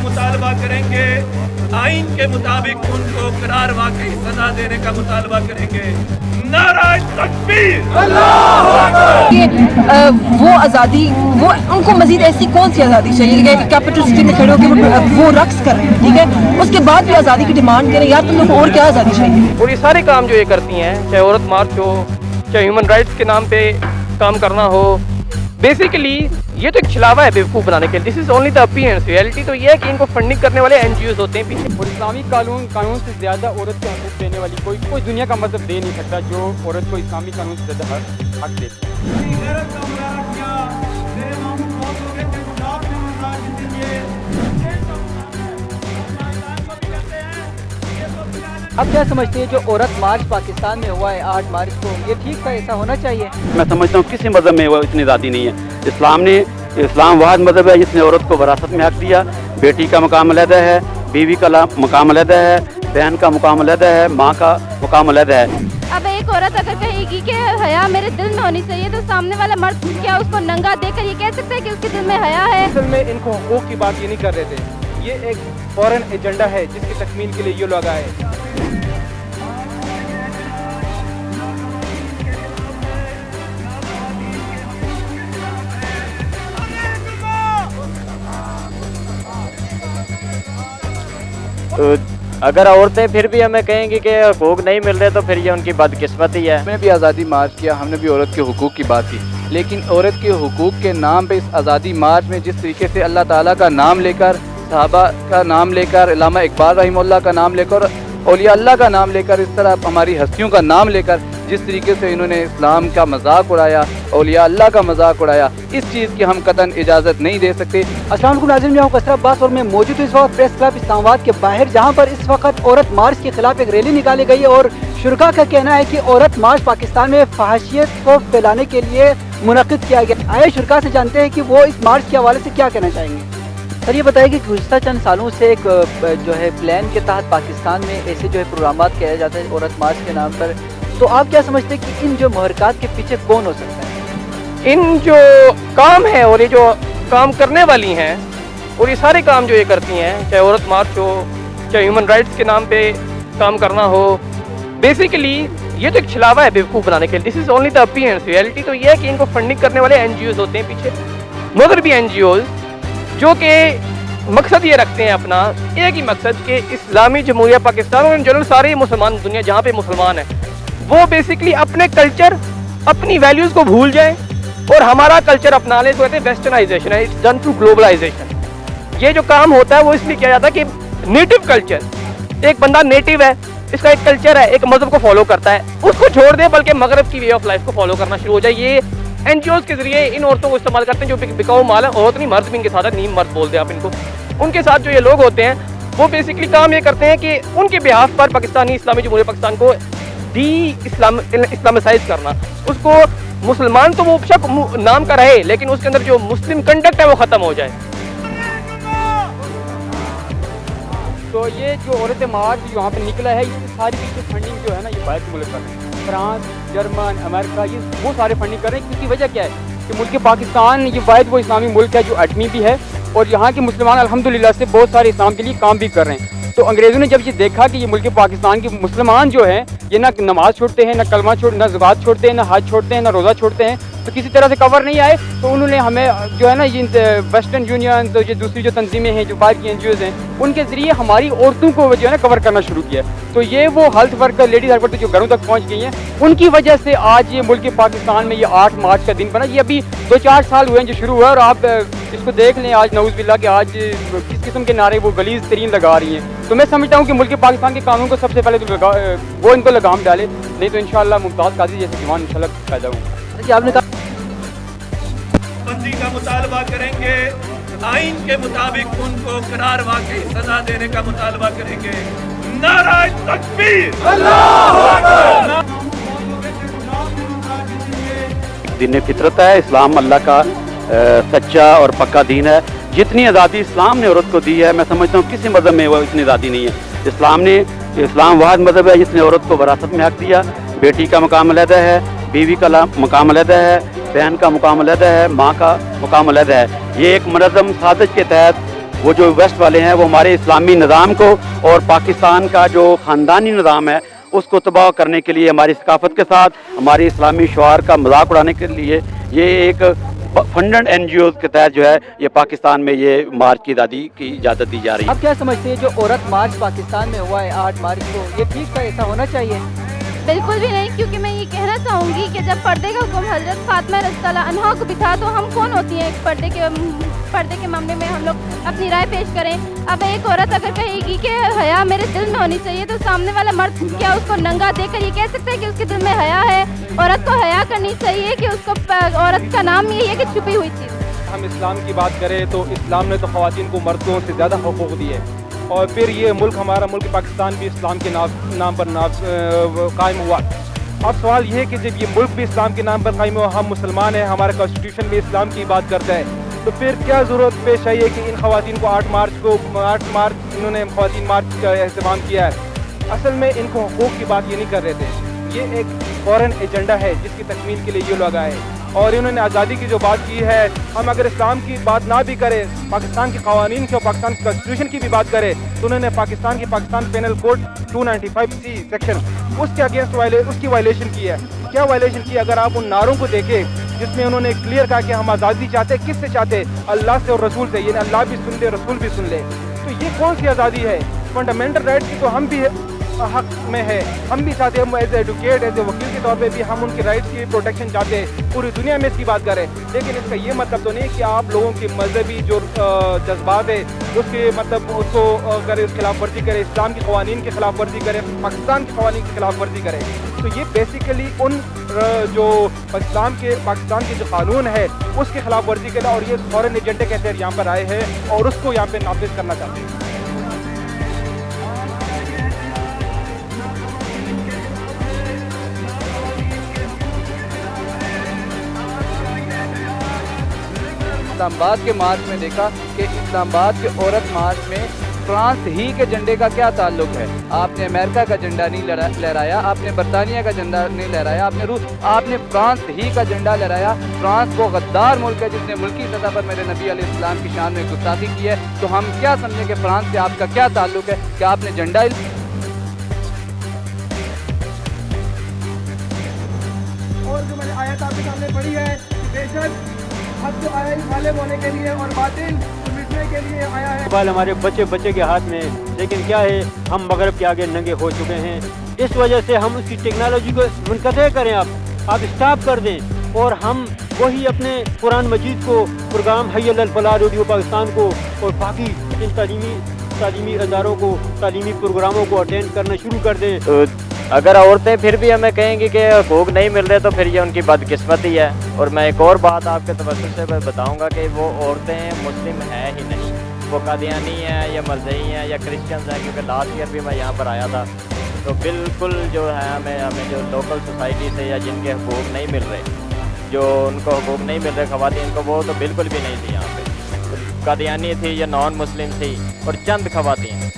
मुतालबा करेंगे, आइन के मुताबिक उनको करार वाकई सजा देने का मुतालबा करेंगे। नारा तकबीर, अल्लाहु अकबर। वो आज़ादी, वो उनको मजीद ऐसी कौन सी आज़ादी चाहिए कि कैपिटल सिटी में खड़े होकर वो रक्स कर रहे हैं, ठीक है, उसके बाद भी आज़ादी की डिमांड करें, यार तुम लोग को और क्या आज़ादी चाहिए। और ये सारे काम जो ये करती हैं, चाहे औरत मार्च हो, चाहे ह्यूमन राइट्स के नाम पे काम करना हो, बेसिकली ये तो एक छलावा है बेवकूफ़ बनाने के लिए। This is only the appearance, reality तो ये है कि इनको फंडिंग करने वाले एनजीओज होते हैं पीछे। और इस्लामी कानून से ज़्यादा औरत के हकूक़ देने वाली कोई दुनिया का मज़हब दे नहीं सकता जो औरत को इस्लामी कानून से ज़्यादा हक दे। अब क्या समझते हैं जो औरत मार्च पाकिस्तान में हुआ है 8 मार्च को, ये ठीक था, ऐसा होना चाहिए? मैं समझता हूँ किसी मज़हब में वो इतनी आज़ादी नहीं है। इस्लाम वाहिद मज़हब है जिसने औरत को विरासत में हक दिया। बेटी का मुकाम अलहदा है, बीवी का मुकाम अलहदा है, बहन का मुकाम अलहदा है, माँ का मुकाम अलहदा है। अब एक औरत अगर कहेगी कि हया मेरे दिल में होनी चाहिए, तो सामने वाला मर्द क्या उसको नंगा देकर ये कह सकता है कि उसके दिल में हया है? असल में इनको हुकूक की बात ये नहीं कर रहे थे, ये एक फॉरेन एजेंडा है जिसकी तकमील के लिए ये लोग आए। तो अगर औरतें फिर भी हमें कहेंगी कि हुकूक नहीं मिल रहे, तो फिर ये उनकी बदकिस्मती है। हमने भी आज़ादी मार्च किया, हमने भी औरत के हुकूक की बात की, लेकिन औरत के हुकूक के नाम पे इस आज़ादी मार्च में जिस तरीके से अल्लाह ताला का नाम लेकर, सहाबा का नाम लेकर, अल्लामा इकबाल रहीमुल्लाह का नाम लेकर, औलिया अल्लाह का नाम लेकर, इस तरह हमारी हस्तियों का नाम लेकर जिस तरीके से इन्होंने इस्लाम का मजाक उड़ाया, औलिया अल्लाह का मजाक उड़ाया, इस चीज़ की हम कतन इजाज़त नहीं दे सकते। अस्सलाम वालेकुम नाज़रीन, मैं हूं कसरा अब्बास और मैं मौजूद हूं इस वक्त प्रेस क्लब इस्लामाबाद के बाहर, जहां पर इस वक्त औरत मार्च के खिलाफ एक रैली निकाली गई है और शुरा का कहना है कि औरत मार्च पाकिस्तान में फहाशियत को फैलाने के लिए मुनक़िद किया गया। आइए शुरा से जानते हैं कि वो इस मार्च के हवाले से क्या कहना चाहेंगे। सर ये बताइए कि गुज़श्ता चंद सालों से एक जो है प्लान के तहत पाकिस्तान में ऐसे जो है प्रोग्रामात किया जाता है औरत मार्च के नाम पर, तो आप क्या समझते हैं कि इन जो मुहरकात के पीछे कौन हो सकता है? इन जो काम है और ये जो काम करने वाली हैं, और ये सारे काम जो ये करती हैं, चाहे औरत मार्च हो, चाहे ह्यूमन राइट्स के नाम पे काम करना हो, बेसिकली ये तो एक छलावा है बेवकूफ़ बनाने के लिए। This is only the appearance, reality तो ये है कि इनको फंडिंग करने वाले एनजीओज होते हैं पीछे। मगर भी एनजीओज जो कि मकसद ये रखते हैं अपना एक ही मकसद कि इस्लामी जमहूरिया पाकिस्तान और इन जनरल सारे मुसलमान दुनिया जहाँ पे मुसलमान हैं, वो बेसिकली अपने कल्चर, अपनी वैल्यूज़ को भूल जाएं और हमारा कल्चर अपना लें। तो कहते हैं वेस्टर्नाइजेशन है, इट्स डन थ्रू ग्लोबलाइजेशन। ये जो काम होता है वो इसलिए किया जाता है कि नेटिव कल्चर, एक बंदा नेटिव है, इसका एक कल्चर है, एक मज़हब को फॉलो करता है, उसको छोड़ दें बल्कि मगरब की वे ऑफ लाइफ को फॉलो करना शुरू हो जाए। ये एनजीओज के जरिए इन औरतों को इस्तेमाल करते हैं जो बिकाऊ माल है। औरत नहीं, मर्द भी इनके साथ है, नीम मर्द बोलते हैं आप इनको। उनके साथ जो ये लोग होते हैं वो बेसिकली काम ये करते हैं कि उनके बिहाफ पर पाकिस्तानी इस्लामी जमहूरिया पाकिस्तान को इस्लामिसाइज करना, उसको मुसलमान तो वो शक नाम का रहे, लेकिन उसके अंदर जो मुस्लिम कंडक्ट है वो ख़त्म हो जाए। तो ये जो औरत मार्च यहाँ पे निकला है, ये सारी की फंडिंग जो है ना, ये बाहर के मुल्क कर रहे हैं, फ्रांस, जर्मन, अमेरिका, ये वो सारे फंडिंग कर रहे हैं। इसकी वजह क्या है कि मुल्क पाकिस्तान ये वाहिद वो इस्लामी मुल्क है जो एटमी भी है और यहाँ के मुसलमान अल्हम्दुलिल्लाह से बहुत सारे इस्लाम के लिए काम भी कर रहे हैं। तो अंग्रेज़ों ने जब ये देखा कि ये मुल्क पाकिस्तान के मुसलमान जो हैं ये ना नमाज़ छोड़ते हैं, ना कलमा ना ज़कात छोड़ते हैं, ना हज छोड़ते हैं, ना रोज़ा छोड़ते हैं, तो किसी तरह से कवर नहीं आए, तो उन्होंने हमें जो है ना ये वेस्टर्न यूनियन, तो ये दूसरी जो तंजीमें हैं जो बाहर की एनजीओज़ हैं, उनके ज़रिए हमारी औरतों को जो है ना कवर करना शुरू किया। तो ये वो health worker, ladies health worker जो घरों तक पहुँच गई हैं, उनकी वजह से आज ये मुल्क पाकिस्तान में ये 8 मार्च का दिन बना। ये अभी 2-4 साल हुए हैं जो शुरू हुआ, और आप इसको देख लें आज नऊज़ बिल्लाह कि आज किस किस्म के नारे वो गलीज़ तरीन लगा रही हैं। तो मैं समझता हूँ कि मुल्क पाकिस्तान के कानून को सबसे पहले तो वो इनको लगाम डाले, नहीं तो इंशाअल्लाह मुमताज़ काजी जैसे जवान इंशाअल्लाह पैदा होंगे। आपने कहा बंदी का मुतालबा करेंगे, आइन के मुताबिक उनको करार वाकई सजा देने का मुतालबा करेंगे। नारा तकबीर, अल्लाहु अकबर। दीन फितरत है, इस्लाम अल्लाह का सच्चा और पक्का दीन है। जितनी आज़ादी इस्लाम ने औरत को दी है, मैं समझता हूँ किसी मज़हब में वो इतनी आज़ादी नहीं है। इस्लाम वाहिद मज़हब है जिसने औरत को विरासत में हक दिया। बेटी का मुकाम अलहदा है, बीवी का मुकाम अलहदा है, बहन का मुकाम अलहदा है, माँ का मुकाम अलहदा है। ये एक मुनज़्ज़म साजिश के तहत वो जो वेस्ट वाले हैं वो हमारे इस्लामी निज़ाम को और पाकिस्तान का जो ख़ानदानी निज़ाम है उसको तबाह करने के लिए हमारी सकाफत के साथ हमारी इस्लामी शुआर का मजाक उड़ाने के लिए ये एक फंडेड NGOs के तहत जो है ये पाकिस्तान में ये मार्च की आज़ादी की इजाज़त दी जा रही है। आप क्या समझते हैं जो औरत मार्च पाकिस्तान में हुआ है 8 मार्च को, ये ठीक था, ऐसा होना चाहिए? बिल्कुल भी नहीं, क्योंकि मैं ये कहना चाहूँगी कि जब पर्दे का हुक्म हजरत फातिमा रज़ियल्लाहु अन्हा को भी था तो हम कौन होती हैं पर्दे के मामले में हम लोग अपनी राय पेश करें। अब एक औरत अगर कहेगी कि हया मेरे दिल में होनी चाहिए तो सामने वाला मर्द क्या उसको नंगा देकर ये कह सकता है कि उसके दिल में हया है? औरत को हया करनी चाहिए कि उसको, औरत का नाम यही है कि छुपी हुई चीज़। हम इस्लाम की बात करें तो इस्लाम ने तो ख़वातीन को मर्दों से ज़्यादा हुकूक़ दिए और फिर ये मुल्क हमारा मुल्क पाकिस्तान भी इस्लाम के नाम पर कायम हुआ। अब सवाल ये है कि जब ये मुल्क भी इस्लाम के नाम पर कायम हुआ, हम मुसलमान हैं, हमारा कॉन्स्टिट्यूशन भी इस्लाम की बात करता है, तो फिर क्या ज़रूरत पेश आई है कि इन ख़वातीन को 8 मार्च इन्होंने ख़वातीन मार्च का एहतमाम किया है। असल में इनको हुकूक़ की बात ये नहीं कर रहे थे, ये एक फॉरेन एजेंडा है जिसकी तकमील के लिए ये लोग आए और इन्होंने आज़ादी की जो बात की है, हम अगर इस्लाम की बात ना भी करें, पाकिस्तान के क़वानीन की और पाकिस्तान की कॉन्स्टिट्यूशन की भी बात करें तो उन्होंने Pakistan penal code 295C section उसके अगेंस्ट उसकी वायलेशन की है। क्या वायलेशन की? अगर आप उन नारों को देखें जिसमें उन्होंने क्लियर कहा कि हम आज़ादी चाहते, किससे चाहते? अल्लाह से और रसूल से, यानी अल्लाह भी सुन ले, रसूल भी सुन ले। तो ये कौन सी आज़ादी है? फंडामेंटल राइट की तो हम भी हक में है, हम भी चाहते हैं, हम एज एडवोकेट एज ए वकील के तौर पे भी हम उनकी राइट्स की प्रोटेक्शन चाहते हैं, पूरी दुनिया में इसकी बात करें। लेकिन इसका ये मतलब तो नहीं कि आप लोगों की मजहबी जो जज्बात है उसके मतलब उसको करे, उसकी खिलाफ वर्जी करे, इस्लाम के क़वानीन के खिलाफ वर्जी करे, पाकिस्तान के क़वानीन के खिलाफ वर्जी करे। तो ये बेसिकली उन जो पाकिस्तान के जो कानून है उसके खिलाफ वर्जी करे और ये फॉरेन एजेंडे के तहत यहाँ पर आए हैं और उसको यहाँ पे नाफिज करना चाहते हैं। इस्लामाबाद के मार्च में देखा कि इस्लामाबाद के औरत मार्च में फ्रांस ही के झंडे का क्या ताल्लुक है? आपने अमेरिका का झंडा नहीं लहराया, आपने बरतानिया का झंडा नहीं लहराया, आपने फ्रांस ही का झंडा लहराया। फ्रांस वो गद्दार मुल्क है जिसने मुल्की सतह पर मेरे नबी अलैहिस्सलाम की शान में गुस्ताखी की है। तो हम क्या समझें कि फ्रांस से आपका क्या ताल्लुक है? क्या आपने झंडा और जो मैंने आयत आपके सामने पढ़ी है, बेशक हक तो आया ही गालिब होने के लिए और बातिल मिटने के लिए आया है। बाल हमारे बच्चे के हाथ में, लेकिन क्या है, हम मगरब के आगे नंगे हो चुके हैं। इस वजह से हम उसकी टेक्नोलॉजी को मुनक़ते करें, आप स्टॉप कर दें और हम वही अपने कुरान मजीद को, प्रोग्राम हय्य अलल फलाह रेडियो पाकिस्तान को और बाकी इन तालीमी अदारों को, तालीमी प्रोग्रामों को अटेंड करना शुरू कर दें। तो अगर औरतें फिर भी हमें कहेंगी कि हुकूक नहीं मिल रहे तो फिर ये उनकी बदकिस्मती है। और मैं एक और बात आपके तवज्जुह से बताऊंगा कि वो औरतें मुस्लिम हैं ही नहीं, वो कादियानी हैं या मरज़ई हैं या क्रिश्चियंस हैं, क्योंकि लास्ट ईयर भी मैं यहाँ पर आया था तो बिल्कुल जो है हमें जो लोकल सोसाइटी से या जिनके हुकूक नहीं मिल रहे, जो उनको हुकूक नहीं मिल रहे ख़वातीन को, वो तो बिल्कुल भी नहीं थी यहाँ पे। कादियानी थी या नॉन मुस्लिम थी और चंद ख़वातीन,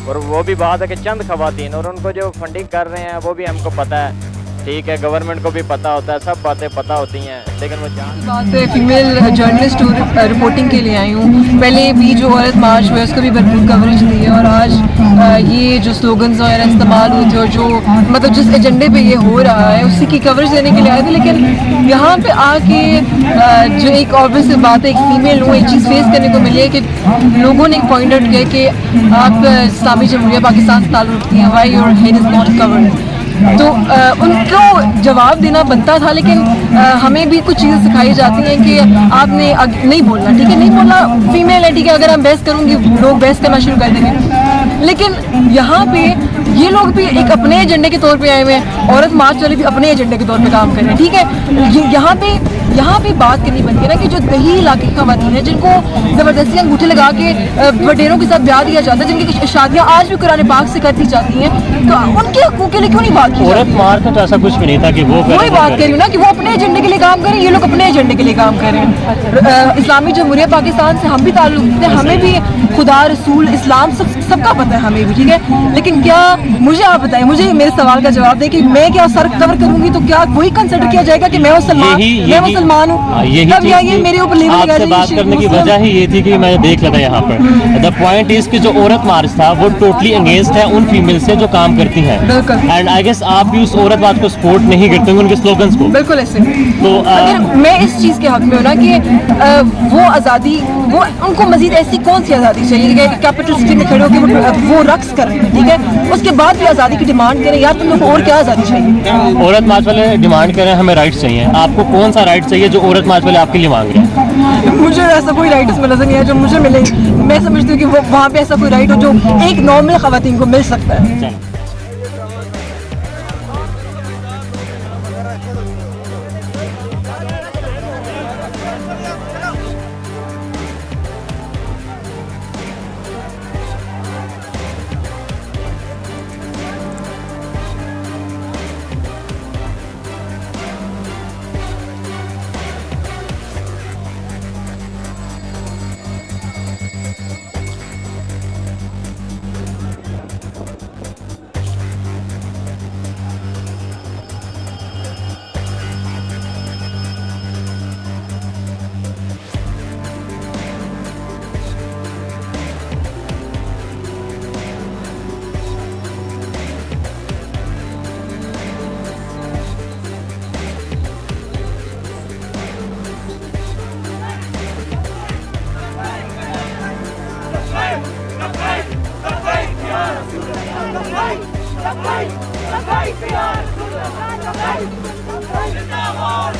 और वो भी बात है कि चंद ख़वातीन, और उनको जो फंडिंग कर रहे हैं वो भी हमको पता है, ठीक है, गवर्नमेंट को भी पता होता है, सब बातें पता होती हैं, लेकिन वो बात है फीमेल जर्नलिस्ट रिपोर्टिंग के लिए आई हूँ। पहले भी जो औरत मार्च हुआ उसको भी भरपूर कवरेज दी है और आज ये जो स्लोगन्स वगैरह इस्तेमाल हुए थे और जो मतलब जिस एजेंडे पे ये हो रहा है उसी की कवरेज देने के लिए आए थे। लेकिन यहाँ पे आके जो एक ऑब्वियस बात है, एक फीमेल हूँ, एक चीज़ फेस करने को मिली है कि लोगों ने एक पॉइंट आउट किया कि आप इस्लामी जमहूरिया पाकिस्तान से ताल्लुक़ रखती हैं, why your head is not covered. तो उनको जवाब देना बनता था, लेकिन हमें भी कुछ चीज़ें सिखाई जाती हैं कि आपने नहीं बोलना, ठीक है, नहीं बोलना, फीमेल है, ठीक है, अगर हम बहस करूँगी लोग बहस करना शुरू कर देंगे। लेकिन यहाँ पे ये लोग भी एक अपने एजेंडे के तौर पे आए हुए हैं, औरत मार्च वाले भी अपने एजेंडे के तौर पे काम कर रहे हैं, ठीक है। यहाँ पे बात करनी बनती है ना कि जो दही इलाके की ख़वातीन है जिनको ज़बरदस्ती अंगूठे लगा के वडेरों के साथ ब्याह दिया जाता है, जिनकी शादियाँ आज भी कुरान पाक से करती जाती हैं, तो उनके हकूक़ के लिए क्यों नहीं बात की? औरत मार्च में तो ऐसा कुछ भी नहीं था कि वही बात करी ना कि वो अपने एजेंडे के लिए काम करें, ये लोग अपने एजेंडे के लिए काम करें। इस्लामी जमहूरिया पाकिस्तान से हम भी ताल्लुक़ थे, हमें भी खुदा रसूल इस्लाम सबका पता है हमें भी, ठीक है, लेकिन क्या मुझे आप बताएं, मुझे मेरे सवाल का जवाब दें कि मैं क्या सर कवर करूंगी तो क्या वही कंसिडर किया जाएगा कि मैं मुसलमान हूँ? तब ये मेरे ऊपर लेबल लगा आपसे बात करने की वजह ही ये थी कि मैं देख लेता यहाँ पर द पॉइंट इज कि जो औरत मार्च था वो टोटली अगेंस्ट है उन फीमेल से जो काम करती हैं, एंड आई गेस आप भी उस औरत बात को सपोर्ट नहीं करते होंगे उनके स्लोगन्स को। बिल्कुल ऐसे। तो अगर मैं इस चीज़ के हक में हूँ ना कि वो आज़ादी, वो उनको मजीद ऐसी कौन सी आज़ादी चाहिए कि कैपिटल सिटी में खड़े होकर वो रक्स कर रहे हैं, ठीक है, उसके बाद भी आज़ादी की डिमांड करें, यार तुम लोग को और क्या आज़ादी चाहिए? औरत मार्च वाले डिमांड कर रहे हैं हमें राइट्स चाहिए, आपको कौन सा राइट चाहिए जो औरत मार्च वाले आपके लिए मांग रहे हैं? मुझे ऐसा कोई राइट उसमें नजर नहीं है जो मुझे मिले। मैं समझती हूँ कि वो वहाँ पे ऐसा कोई राइट हो जो एक नॉर्मल खवातीन को मिल सकता है। जिंदाबाद